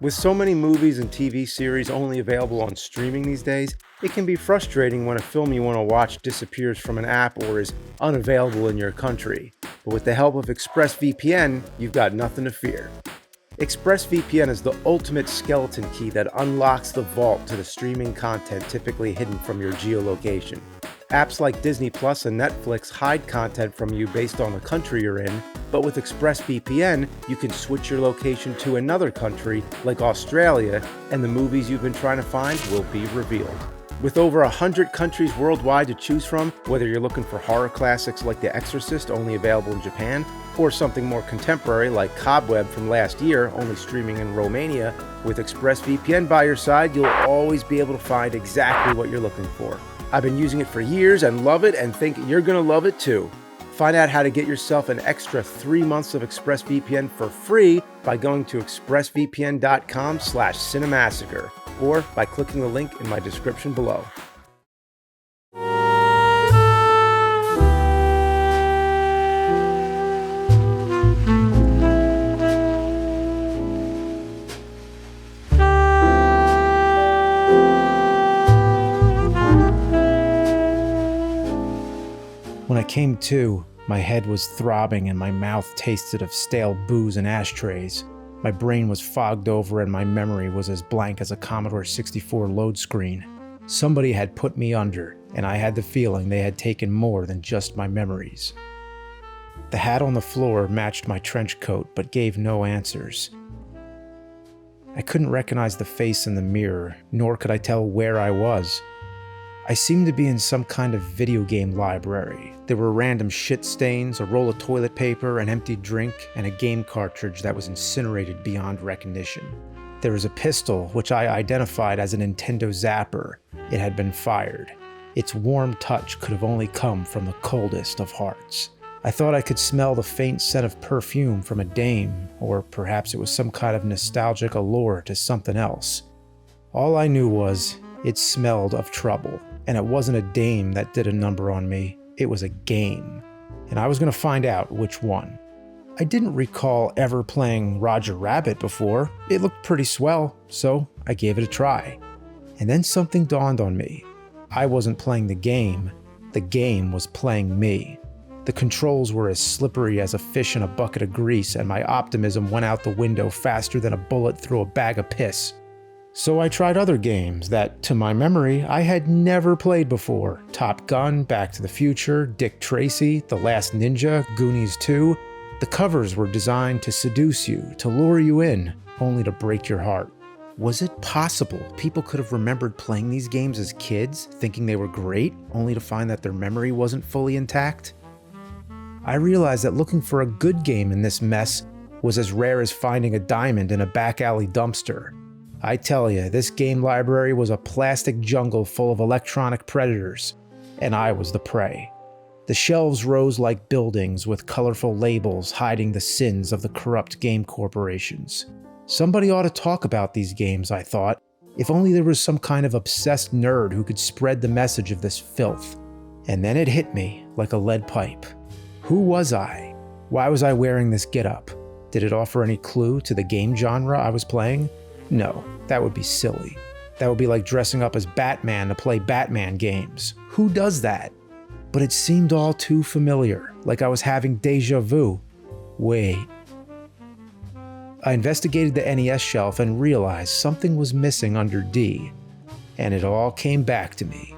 With so many movies and TV series only available on streaming these days, it can be frustrating when a film you want to watch disappears from an app or is unavailable in your country. But with the help of ExpressVPN, you've got nothing to fear. ExpressVPN is the ultimate skeleton key that unlocks the vault to the streaming content typically hidden from your geolocation. Apps like Disney Plus and Netflix hide content from you based on the country you're in, but with ExpressVPN, you can switch your location to another country, like Australia, and the movies you've been trying to find will be revealed. With over 100 countries worldwide to choose from, whether you're looking for horror classics like The Exorcist, only available in Japan, or something more contemporary like Cobweb from last year, only streaming in Romania, with ExpressVPN by your side, you'll always be able to find exactly what you're looking for. I've been using it for years and love it and think you're going to love it too. Find out how to get yourself an extra 3 months of ExpressVPN for free by going to expressvpn.com/Cinemassacre or by clicking the link in my description below. When I came to, my head was throbbing and my mouth tasted of stale booze and ashtrays. My brain was fogged over and my memory was as blank as a Commodore 64 load screen. Somebody had put me under, and I had the feeling they had taken more than just my memories. The hat on the floor matched my trench coat but gave no answers. I couldn't recognize the face in the mirror, nor could I tell where I was. I seemed to be in some kind of video game library. There were random shit stains, a roll of toilet paper, an empty drink, and a game cartridge that was incinerated beyond recognition. There was a pistol, which I identified as a Nintendo Zapper. It had been fired. Its warm touch could have only come from the coldest of hearts. I thought I could smell the faint scent of perfume from a dame, or perhaps it was some kind of nostalgic allure to something else. All I knew was, it smelled of trouble. And it wasn't a dame that did a number on me, it was a game. And I was going to find out which one. I didn't recall ever playing Roger Rabbit before. It looked pretty swell, so I gave it a try. And then something dawned on me. I wasn't playing the game was playing me. The controls were as slippery as a fish in a bucket of grease, and my optimism went out the window faster than a bullet through a bag of piss. So I tried other games that, to my memory, I had never played before. Top Gun, Back to the Future, Dick Tracy, The Last Ninja, Goonies 2. The covers were designed to seduce you, to lure you in, only to break your heart. Was it possible people could have remembered playing these games as kids, thinking they were great, only to find that their memory wasn't fully intact? I realized that looking for a good game in this mess was as rare as finding a diamond in a back alley dumpster. I tell you, this game library was a plastic jungle full of electronic predators, and I was the prey. The shelves rose like buildings with colorful labels hiding the sins of the corrupt game corporations. Somebody ought to talk about these games, I thought, if only there was some kind of obsessed nerd who could spread the message of this filth. And then it hit me like a lead pipe. Who was I? Why was I wearing this getup? Did it offer any clue to the game genre I was playing? No, that would be silly. That would be like dressing up as Batman to play Batman games. Who does that? But it seemed all too familiar, like I was having deja vu. Wait. I investigated the NES shelf and realized something was missing under D, and it all came back to me.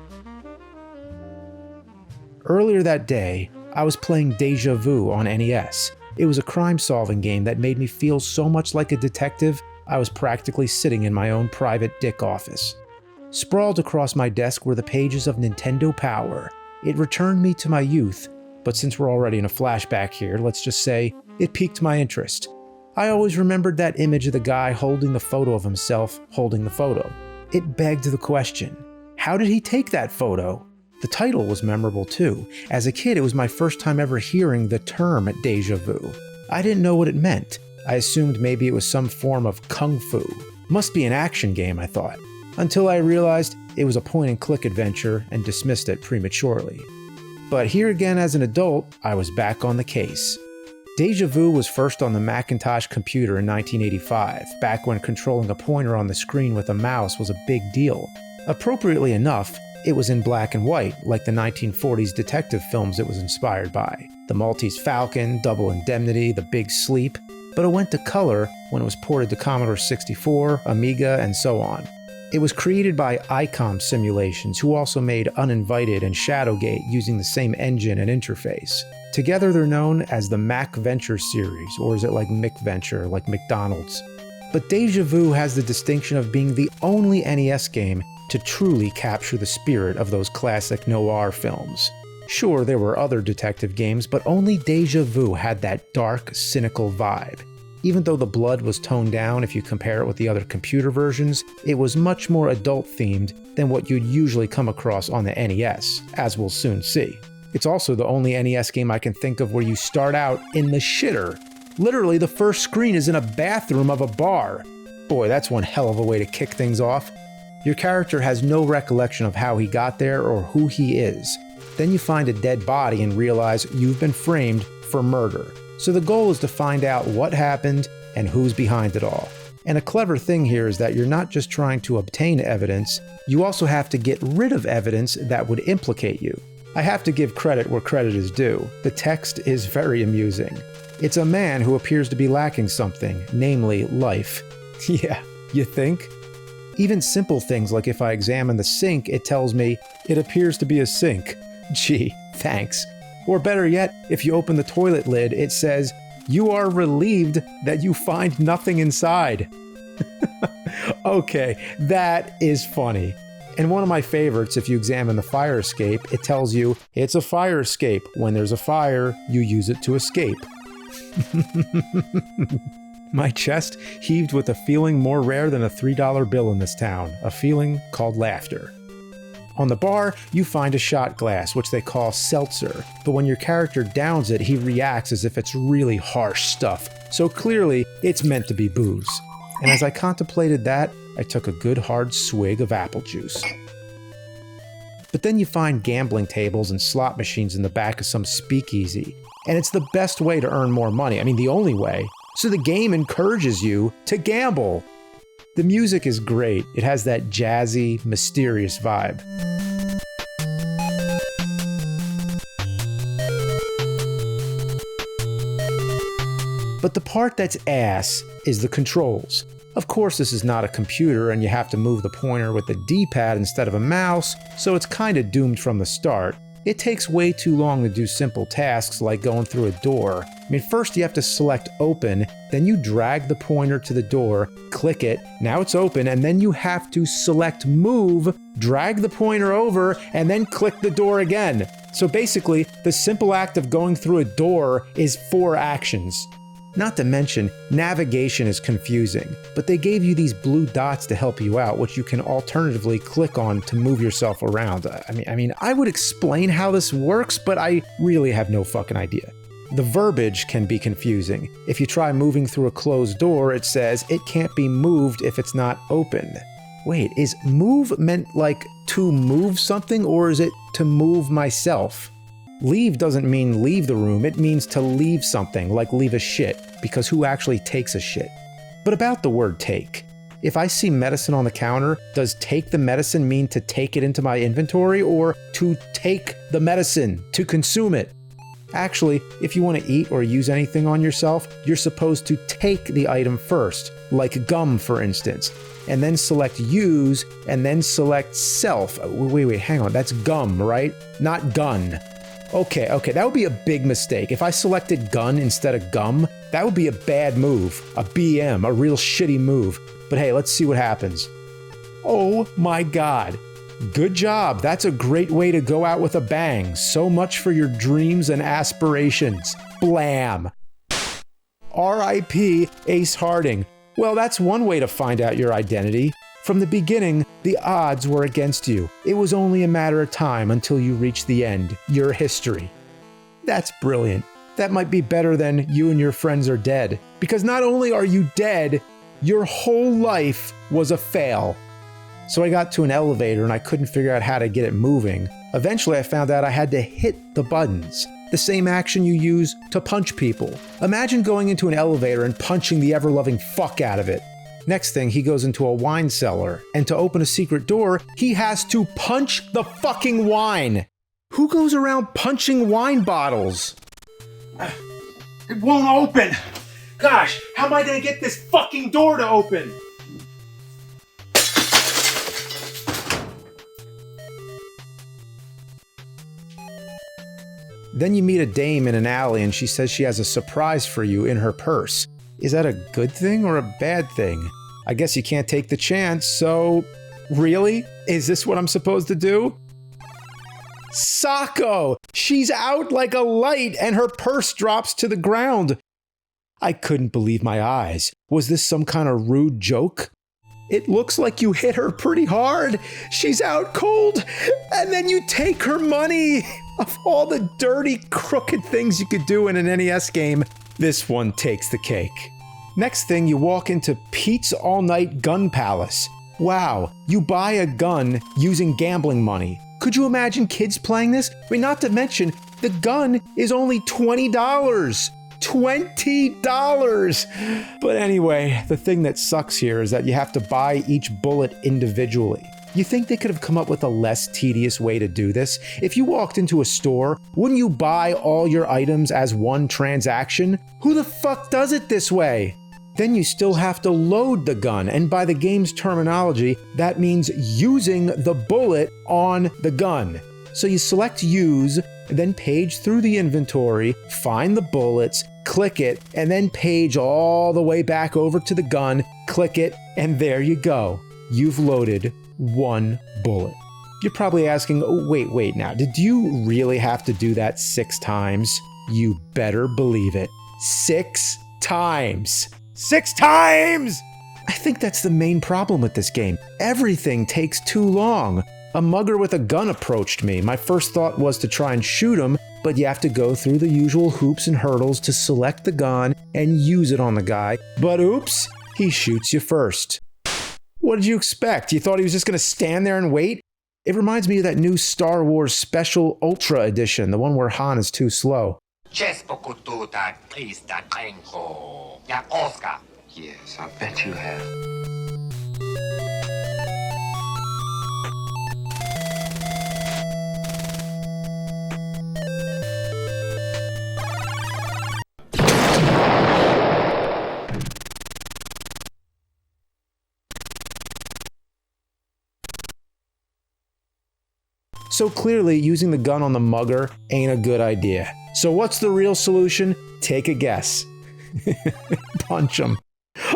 Earlier that day, I was playing Déjà Vu on NES. It was a crime-solving game that made me feel so much like a detective I was practically sitting in my own private dick office. Sprawled across my desk were the pages of Nintendo Power. It returned me to my youth, but since we're already in a flashback here, let's just say it piqued my interest. I always remembered that image of the guy holding the photo of himself holding the photo. It begged the question, how did he take that photo? The title was memorable too. As a kid, it was my first time ever hearing the term déjà vu. I didn't know what it meant. I assumed maybe it was some form of kung fu. Must be an action game, I thought, until I realized it was a point-and-click adventure and dismissed it prematurely. But here again as an adult, I was back on the case. Déjà Vu was first on the Macintosh computer in 1985, back when controlling a pointer on the screen with a mouse was a big deal. Appropriately enough, it was in black and white, like the 1940s detective films it was inspired by. The Maltese Falcon, Double Indemnity, The Big Sleep, but it went to color when it was ported to Commodore 64, Amiga, and so on. It was created by ICOM Simulations, who also made Uninvited and Shadowgate using the same engine and interface. Together they're known as the Mac Venture series, or is it like McVenture, like McDonald's? But Déjà Vu has the distinction of being the only NES game to truly capture the spirit of those classic noir films. Sure, there were other detective games, but only Déjà Vu had that dark, cynical vibe. Even though the blood was toned down if you compare it with the other computer versions, it was much more adult-themed than what you'd usually come across on the NES, as we'll soon see. It's also the only NES game I can think of where you start out in the shitter. Literally, the first screen is in a bathroom of a bar. Boy, that's one hell of a way to kick things off. Your character has no recollection of how he got there or who he is. Then you find a dead body and realize you've been framed for murder. So the goal is to find out what happened and who's behind it all. And a clever thing here is that you're not just trying to obtain evidence, you also have to get rid of evidence that would implicate you. I have to give credit where credit is due. The text is very amusing. It's a man who appears to be lacking something, namely life. Yeah, you think? Even simple things like if I examine the sink, it tells me it appears to be a sink. Gee, thanks. Or better yet, if you open the toilet lid, it says, "You are relieved that you find nothing inside." Okay, that is funny. And one of my favorites, if you examine the fire escape, it tells you, it's a fire escape. When there's a fire, you use it to escape. My chest heaved with a feeling more rare than a $3 bill in this town, a feeling called laughter. On the bar, you find a shot glass, which they call seltzer, but when your character downs it, he reacts as if it's really harsh stuff, so clearly it's meant to be booze. And as I contemplated that, I took a good hard swig of apple juice. But then you find gambling tables and slot machines in the back of some speakeasy, and it's the best way to earn more money, I mean the only way, so the game encourages you to gamble. The music is great. It has that jazzy, mysterious vibe. But the part that's ass is the controls. Of course, this is not a computer and you have to move the pointer with the D-pad instead of a mouse, so it's kinda doomed from the start. It takes way too long to do simple tasks like going through a door. I mean, first you have to select open, then you drag the pointer to the door, click it, now it's open, and then you have to select move, drag the pointer over, and then click the door again. So basically, the simple act of going through a door is 4 actions. Not to mention, navigation is confusing, but they gave you these blue dots to help you out, which you can alternatively click on to move yourself around. I mean, I would explain how this works, but I really have no fucking idea. The verbiage can be confusing. If you try moving through a closed door, it says it can't be moved if it's not open. Wait, is move meant like to move something, or is it to move myself? Leave doesn't mean leave the room, it means to leave something, like leave a shit, because who actually takes a shit? But about the word take. If I see medicine on the counter, does take the medicine mean to take it into my inventory, or to take the medicine, to consume it? Actually, if you want to eat or use anything on yourself, you're supposed to take the item first, like gum for instance, and then select use, and then select self. Wait, hang on, that's gum, right? Not gun. Okay, that would be a big mistake. If I selected gun instead of gum, that would be a bad move. A BM, a real shitty move. But hey, let's see what happens. Oh my god. Good job. That's a great way to go out with a bang. So much for your dreams and aspirations. Blam. R.I.P. Ace Harding. Well, that's one way to find out your identity. From the beginning, the odds were against you. It was only a matter of time until you reached the end, your history. That's brilliant. That might be better than you and your friends are dead. Because not only are you dead, your whole life was a fail. So I got to an elevator and I couldn't figure out how to get it moving. Eventually I found out I had to hit the buttons. the same action you use to punch people. Imagine going into an elevator and punching the ever-loving fuck out of it. Next thing, he goes into a wine cellar, and to open a secret door, he has to punch the fucking wine. Who goes around punching wine bottles? It won't open. Gosh, how am I gonna get this fucking door to open? Then you meet a dame in an alley and she says she has a surprise for you in her purse. Is that a good thing or a bad thing? I guess you can't take the chance, so... Really? Is this what I'm supposed to do? Sako! She's out like a light and her purse drops to the ground. I couldn't believe my eyes. Was this some kind of rude joke? It looks like you hit her pretty hard. She's out cold, and then you take her money. Of all the dirty, crooked things you could do in an NES game, this one takes the cake. Next thing, you walk into Pete's All-Night Gun Palace. Wow, you buy a gun using gambling money. Could you imagine kids playing this? I mean, not to mention, the gun is only $20. $20! But anyway, the thing that sucks here is that you have to buy each bullet individually. You think they could have come up with a less tedious way to do this? If you walked into a store, wouldn't you buy all your items as one transaction? Who the fuck does it this way? Then you still have to load the gun, and by the game's terminology, that means using the bullet on the gun. So you select use, then page through the inventory, find the bullets, click it, and then page all the way back over to the gun, click it, and there you go. You've loaded one bullet. You're probably asking, oh, wait now, did you really have to do that 6 times? You better believe it. 6 times. 6 times! I think that's the main problem with this game. Everything takes too long. A mugger with a gun approached me. My first thought was to try and shoot him, but you have to go through the usual hoops and hurdles to select the gun and use it on the guy. But oops, he shoots you first. What did you expect? You thought he was just going to stand there and wait? It reminds me of that new Star Wars Special Ultra Edition, the one where Han is too slow. Yes, I bet you have. So clearly, using the gun on the mugger ain't a good idea. So what's the real solution? Take a guess. Punch him.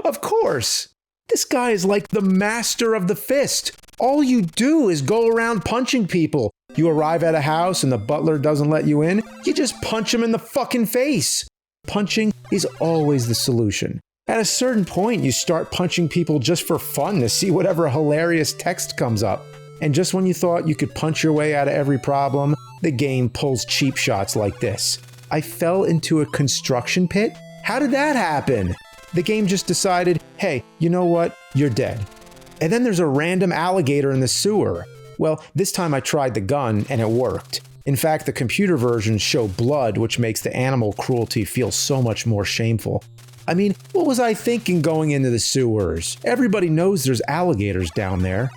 Of course! This guy is like the master of the fist. All you do is go around punching people. You arrive at a house and the butler doesn't let you in, you just punch him in the fucking face. Punching is always the solution. At a certain point, you start punching people just for fun to see whatever hilarious text comes up. And just when you thought you could punch your way out of every problem, the game pulls cheap shots like this. I fell into a construction pit? How did that happen? The game just decided, hey, you know what? You're dead. And then there's a random alligator in the sewer. Well, this time I tried the gun and it worked. In fact, the computer versions show blood, which makes the animal cruelty feel so much more shameful. I mean, what was I thinking going into the sewers? Everybody knows there's alligators down there.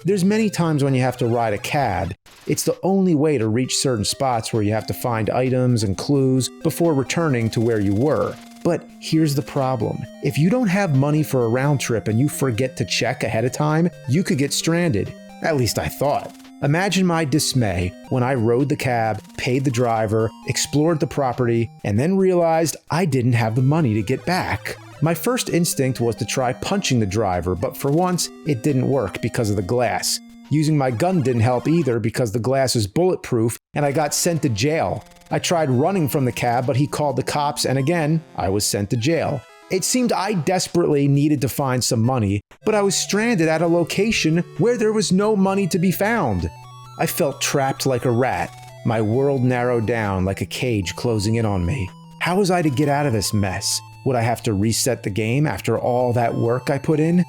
There's many times when you have to ride a cab. It's the only way to reach certain spots where you have to find items and clues before returning to where you were. But here's the problem. If you don't have money for a round trip and you forget to check ahead of time, you could get stranded. At least I thought. Imagine my dismay when I rode the cab, paid the driver, explored the property, and then realized I didn't have the money to get back. My first instinct was to try punching the driver, but for once, it didn't work because of the glass. Using my gun didn't help either because the glass is bulletproof and I got sent to jail. I tried running from the cab, but he called the cops and again, I was sent to jail. It seemed I desperately needed to find some money, but I was stranded at a location where there was no money to be found. I felt trapped like a rat. My world narrowed down like a cage closing in on me. How was I to get out of this mess? Would I have to reset the game after all that work I put in?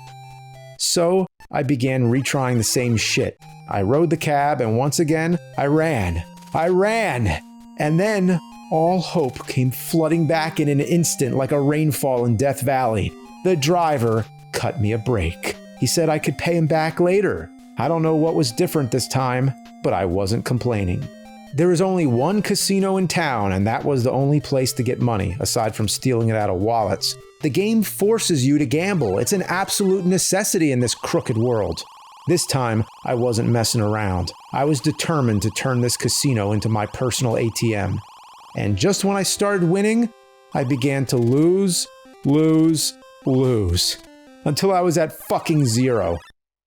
So, I began retrying the same shit. I rode the cab and once again, I ran. And then, All hope came flooding back in an instant like a rainfall in Death Valley. The driver cut me a break. He said I could pay him back later. I don't know what was different this time, but I wasn't complaining. There was only one casino in town, and that was the only place to get money, aside from stealing it out of wallets. The game forces you to gamble. It's an absolute necessity in this crooked world. This time, I wasn't messing around. I was determined to turn this casino into my personal ATM. And just when I started winning, I began to lose, until I was at fucking zero.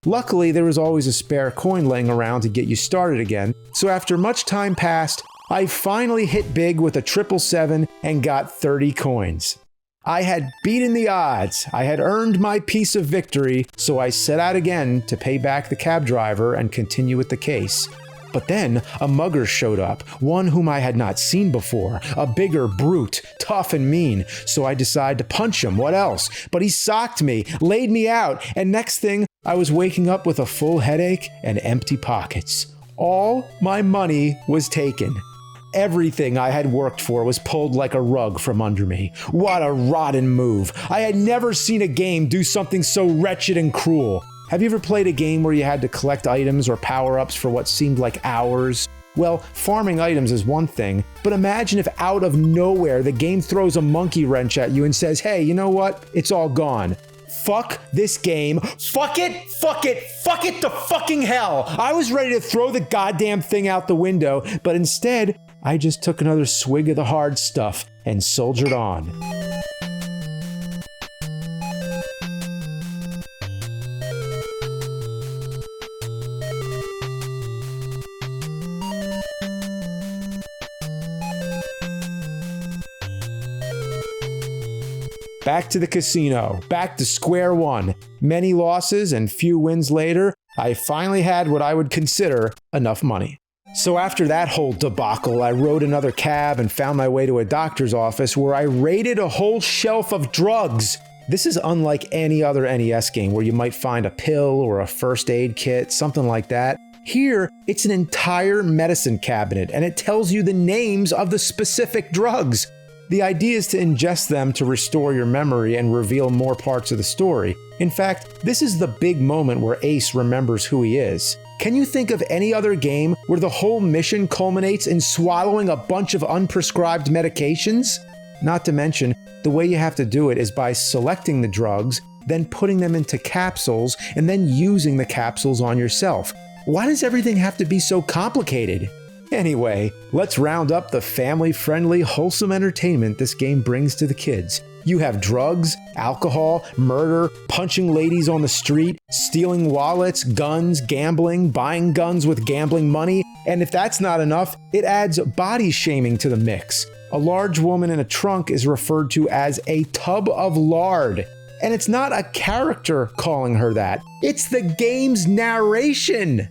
Luckily, there was always a spare coin laying around to get you started again, so after much time passed, I finally hit big with a 777 and got 30 coins. I had beaten the odds. I had earned my piece of victory, so I set out again to pay back the cab driver and continue with the case. But then a mugger showed up, one whom I had not seen before, a bigger brute, tough and mean, so I decided to punch him, what else? But he socked me, laid me out, and next thing, I was waking up with a full headache and empty pockets. All my money was taken. Everything I had worked for was pulled like a rug from under me. What a rotten move. I had never seen a game do something so wretched and cruel. Have you ever played a game where you had to collect items or power-ups for what seemed like hours? Well, farming items is one thing, but imagine if out of nowhere the game throws a monkey wrench at you and says, hey, you know what? It's all gone. Fuck this game. Fuck it to fucking hell. I was ready to throw the goddamn thing out the window, but instead, I just took another swig of the hard stuff and soldiered on. Back to the casino, back to square one. Many losses and few wins later, I finally had what I would consider enough money. So after that whole debacle, I rode another cab and found my way to a doctor's office where I raided a whole shelf of drugs. This is unlike any other NES game where you might find a pill or a first aid kit, something like that. Here, it's an entire medicine cabinet and it tells you the names of the specific drugs. The idea is to ingest them to restore your memory and reveal more parts of the story. In fact, this is the big moment where Ace remembers who he is. Can you think of any other game where the whole mission culminates in swallowing a bunch of unprescribed medications? Not to mention, the way you have to do it is by selecting the drugs, then putting them into capsules, and then using the capsules on yourself. Why does everything have to be so complicated? Anyway, let's round up the family-friendly, wholesome entertainment this game brings to the kids. You have drugs, alcohol, murder, punching ladies on the street, stealing wallets, guns, gambling, buying guns with gambling money, and if that's not enough, it adds body shaming to the mix. A large woman in a trunk is referred to as a tub of lard. And it's not a character calling her that, it's the game's narration!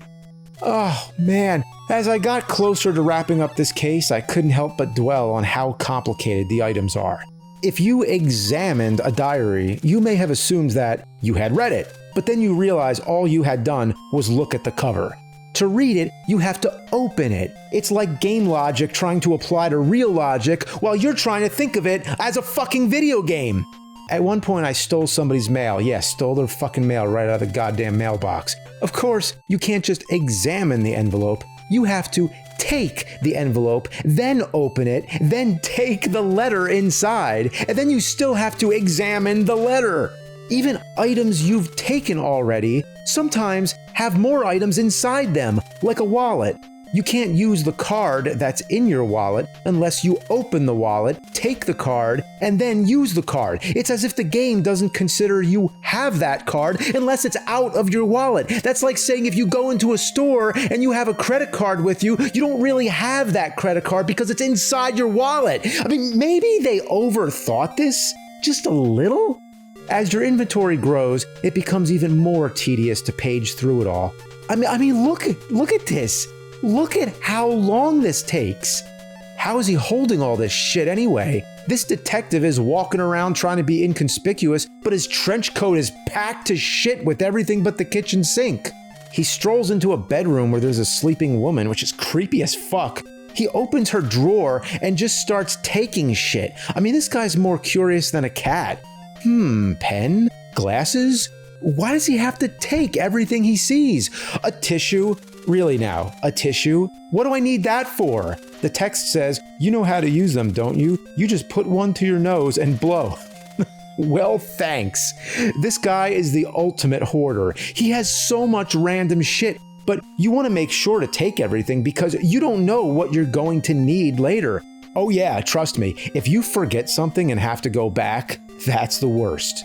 Oh man, as I got closer to wrapping up this case, I couldn't help but dwell on how complicated the items are. If you examined a diary, you may have assumed that you had read it, but then you realize all you had done was look at the cover. To read it, you have to open it. It's like game logic trying to apply to real logic while you're trying to think of it as a fucking video game. At one point I stole somebody's mail. Yes, stole their fucking mail right out of the goddamn mailbox. Of course, you can't just examine the envelope. You have to take the envelope, then open it, then take the letter inside, and then you still have to examine the letter. Even items you've taken already sometimes have more items inside them, like a wallet. You can't use the card that's in your wallet unless you open the wallet, take the card, and then use the card. It's as if the game doesn't consider you have that card unless it's out of your wallet. That's like saying if you go into a store and you have a credit card with you, you don't really have that credit card because it's inside your wallet. I mean, maybe they overthought this just a little? As your inventory grows, it becomes even more tedious to page through it all. I mean, look at this. Look at how long this takes. How is he holding all this shit anyway? This detective is walking around trying to be inconspicuous, but his trench coat is packed to shit with everything but the kitchen sink. He strolls into a bedroom where there's a sleeping woman, which is creepy as fuck. He opens her drawer and just starts taking shit. I mean, this guy's more curious than a cat. Pen? Glasses? Why does he have to take everything he sees? A tissue? Really now, a tissue? What do I need that for? The text says, you know how to use them, don't you? You just put one to your nose and blow. Well, thanks. This guy is the ultimate hoarder. He has so much random shit, but you want to make sure to take everything because you don't know what you're going to need later. Oh yeah, trust me, if you forget something and have to go back, that's the worst.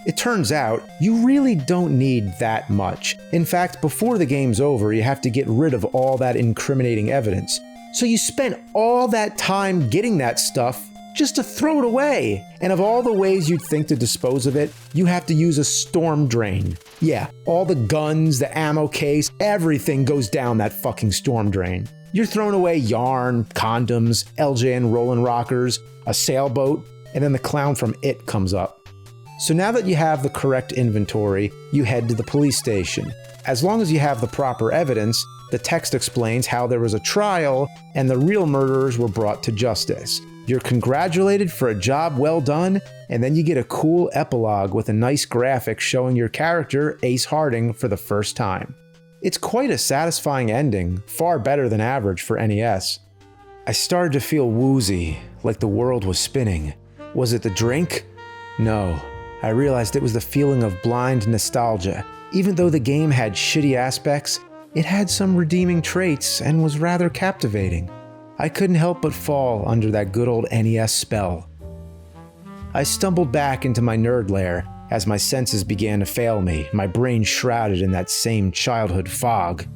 It turns out, you really don't need that much. In fact, before the game's over, you have to get rid of all that incriminating evidence. So you spent all that time getting that stuff just to throw it away. And of all the ways you'd think to dispose of it, you have to use a storm drain. Yeah, all the guns, the ammo case, everything goes down that fucking storm drain. You're throwing away yarn, condoms, LJN Rollin' Rockers, a sailboat, and then the clown from It comes up. So now that you have the correct inventory, you head to the police station. As long as you have the proper evidence, the text explains how there was a trial and the real murderers were brought to justice. You're congratulated for a job well done, and then you get a cool epilogue with a nice graphic showing your character, Ace Harding, for the first time. It's quite a satisfying ending, far better than average for NES. I started to feel woozy, like the world was spinning. Was it the drink? No. I realized it was the feeling of blind nostalgia. Even though the game had shitty aspects, it had some redeeming traits and was rather captivating. I couldn't help but fall under that good old NES spell. I stumbled back into my nerd lair as my senses began to fail me, my brain shrouded in that same childhood fog.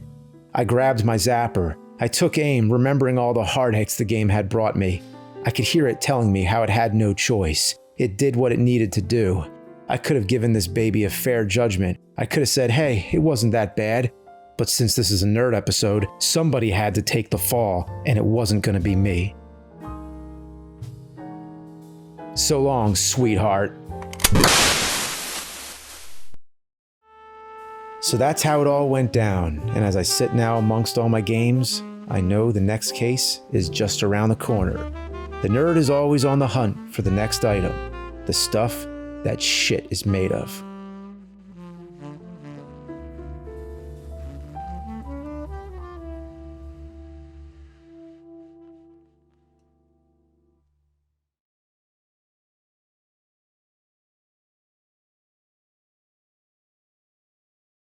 I grabbed my zapper. I took aim, remembering all the heartaches the game had brought me. I could hear it telling me how it had no choice. It did what it needed to do. I could have given this baby a fair judgment. I could have said, hey, it wasn't that bad. But since this is a nerd episode, somebody had to take the fall, and it wasn't gonna be me. So long, sweetheart. So that's how it all went down, and as I sit now amongst all my games, I know the next case is just around the corner. The nerd is always on the hunt for the next item, the stuff that shit is made of.